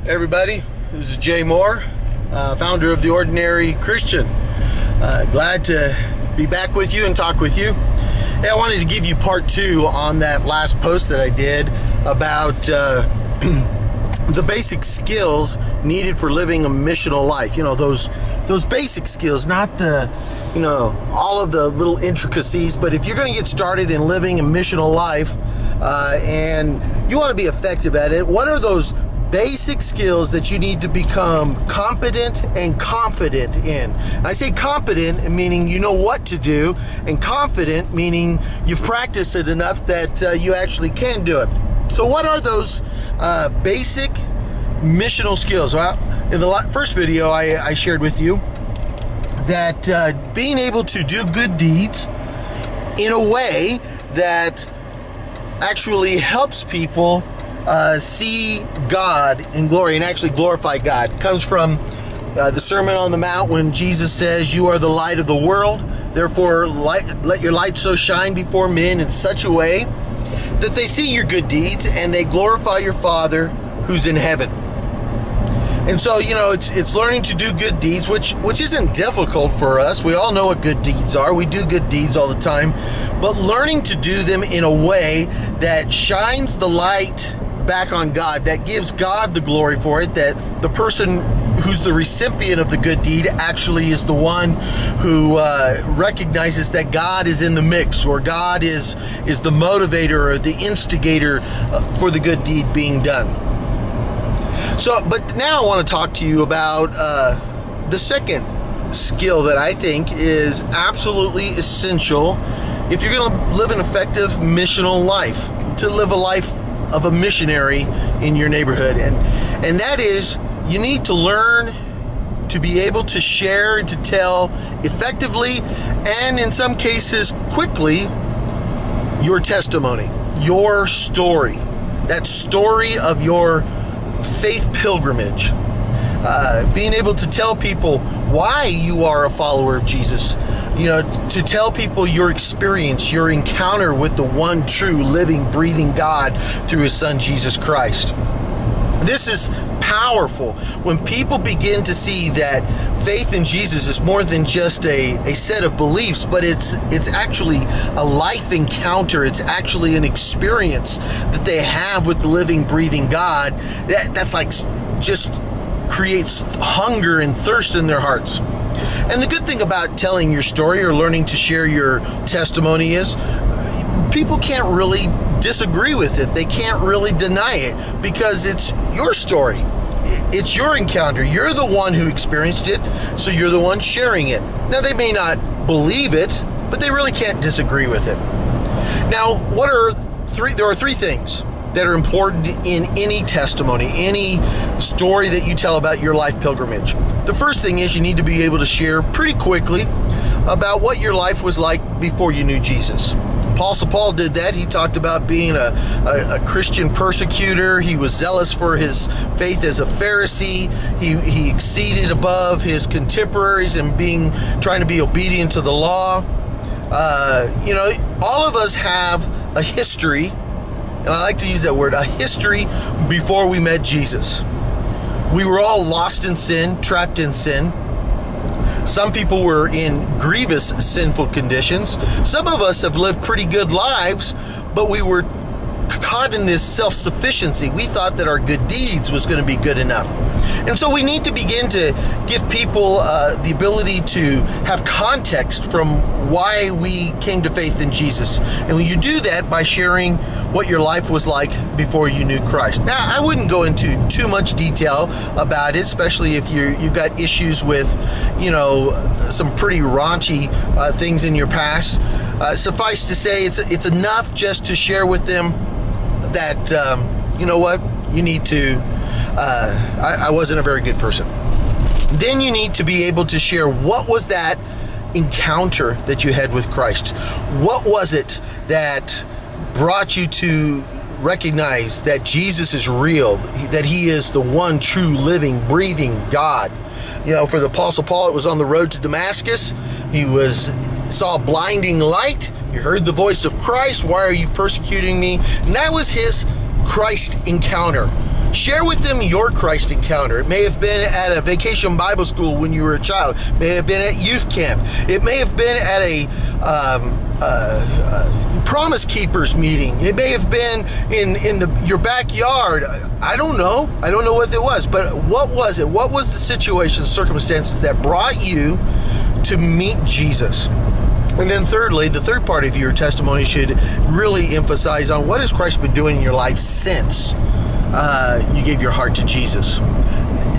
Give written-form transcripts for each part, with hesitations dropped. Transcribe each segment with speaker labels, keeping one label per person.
Speaker 1: Everybody, this is Jay Moore, founder of The Ordinary Christian. Glad to be back with you and talk with you. Hey, I wanted to give you part 2 on that last post that I did about the basic skills needed for living a missional life. You know, those basic skills, not the, all of the little intricacies, but if you're going to get started in living a missional life and you want to be effective at it, what are those basic skills that you need to become competent and confident in? I say competent meaning you know what to do, and confident meaning you've practiced it enough that you actually can do it. So what are those basic missional skills? Well, in the first video I shared with you that being able to do good deeds in a way that actually helps people see God in glory and actually glorify God. It comes from the Sermon on the Mount when Jesus says, "You are the light of the world, therefore let your light so shine before men in such a way that they see your good deeds and they glorify your Father who's in heaven." And so, it's learning to do good deeds, which isn't difficult for us. We all know what good deeds are. We do good deeds all the time. But learning to do them in a way that shines the light back on God, that gives God the glory for it, that the person who's the recipient of the good deed actually is the one who recognizes that God is in the mix, or God is the motivator or the instigator for the good deed being done. So, but now I want to talk to you about the second skill that I think is absolutely essential if you're going to live an effective missional life, to live a life of a missionary in your neighborhood. And that is, you need to learn to be able to share and to tell effectively, and in some cases quickly, your testimony, your story, that story of your faith pilgrimage. Being able to tell people why you are a follower of Jesus, to tell people your experience, your encounter with the one true, living, breathing God through his son, Jesus Christ. This is powerful when people begin to see that faith in Jesus is more than just a set of beliefs, but it's actually a life encounter. It's actually an experience that they have with the living, breathing God that's like just creates hunger and thirst in their hearts. And the good thing about telling your story or learning to share your testimony is people can't really disagree with it. They can't really deny it because it's your story. It's your encounter. You're the one who experienced it, so you're the one sharing it. Now, they may not believe it, but they really can't disagree with it. Now, there are 3 things that are important in any testimony, any story that you tell about your life pilgrimage. The first thing is you need to be able to share pretty quickly about what your life was like before you knew Jesus. Apostle Paul did that. He talked about being a Christian persecutor. He was zealous for his faith as a Pharisee. He exceeded above his contemporaries in trying to be obedient to the law. All of us have a history, and I like to use that word, a history before we met Jesus. We were all lost in sin, trapped in sin. Some people were in grievous sinful conditions. Some of us have lived pretty good lives, but we were caught in this self-sufficiency. We thought that our good deeds was going to be good enough. And so we need to begin to give people the ability to have context from why we came to faith in Jesus. And when you do that by sharing what your life was like before you knew Christ. Now, I wouldn't go into too much detail about it, especially if you've got issues with, some pretty raunchy things in your past. Suffice to say, it's enough just to share with them that, you need to, I wasn't a very good person. Then you need to be able to share what was that encounter that you had with Christ. What was it that brought you to recognize that Jesus is real, that he is the one true, living, breathing God? For the Apostle Paul, it was on the road to Damascus. He saw a blinding light. He heard the voice of Christ. "Why are you persecuting me?" And that was his Christ encounter. Share with them your Christ encounter. It may have been at a vacation Bible school when you were a child. It may have been at youth camp. It may have been at a Promise Keepers meeting. It may have been in your backyard. I don't know. I don't know what it was. But what was it? What was the situation, circumstances that brought you to meet Jesus? And then thirdly, the third part of your testimony should really emphasize on what has Christ been doing in your life since you gave your heart to Jesus.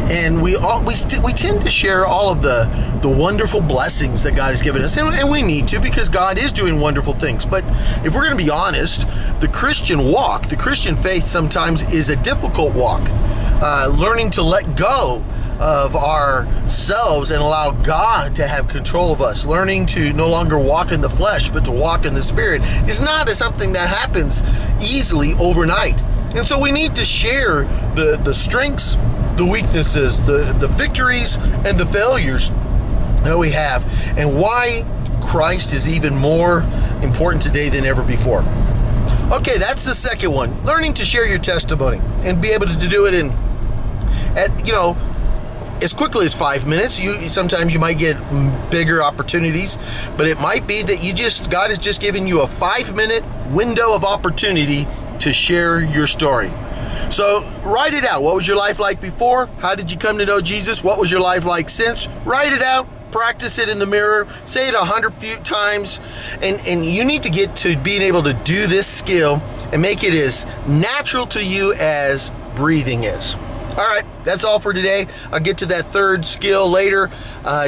Speaker 1: And we tend to share all of the wonderful blessings that God has given us, and we need to, because God is doing wonderful things. But if we're going to be honest, the Christian walk, the Christian faith sometimes is a difficult walk. Learning to let go of ourselves and allow God to have control of us. Learning to no longer walk in the flesh, but to walk in the Spirit is not something that happens easily overnight. And so we need to share the strengths, the weaknesses, the victories, and the failures that we have, and why Christ is even more important today than ever before. Okay, that's the second one. Learning to share your testimony and be able to do it as quickly as 5 minutes. Sometimes you might get bigger opportunities, but it might be that God has just given you a 5-minute window of opportunity to share your story. So write it out. What was your life like before? How did you come to know Jesus? What was your life like since? Write it out. Practice it in the mirror. Say it 100 few times. And you need to get to being able to do this skill and make it as natural to you as breathing is. All right, that's all for today. I'll get to that third skill later.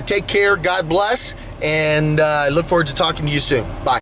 Speaker 1: Take care. God bless. And I look forward to talking to you soon. Bye.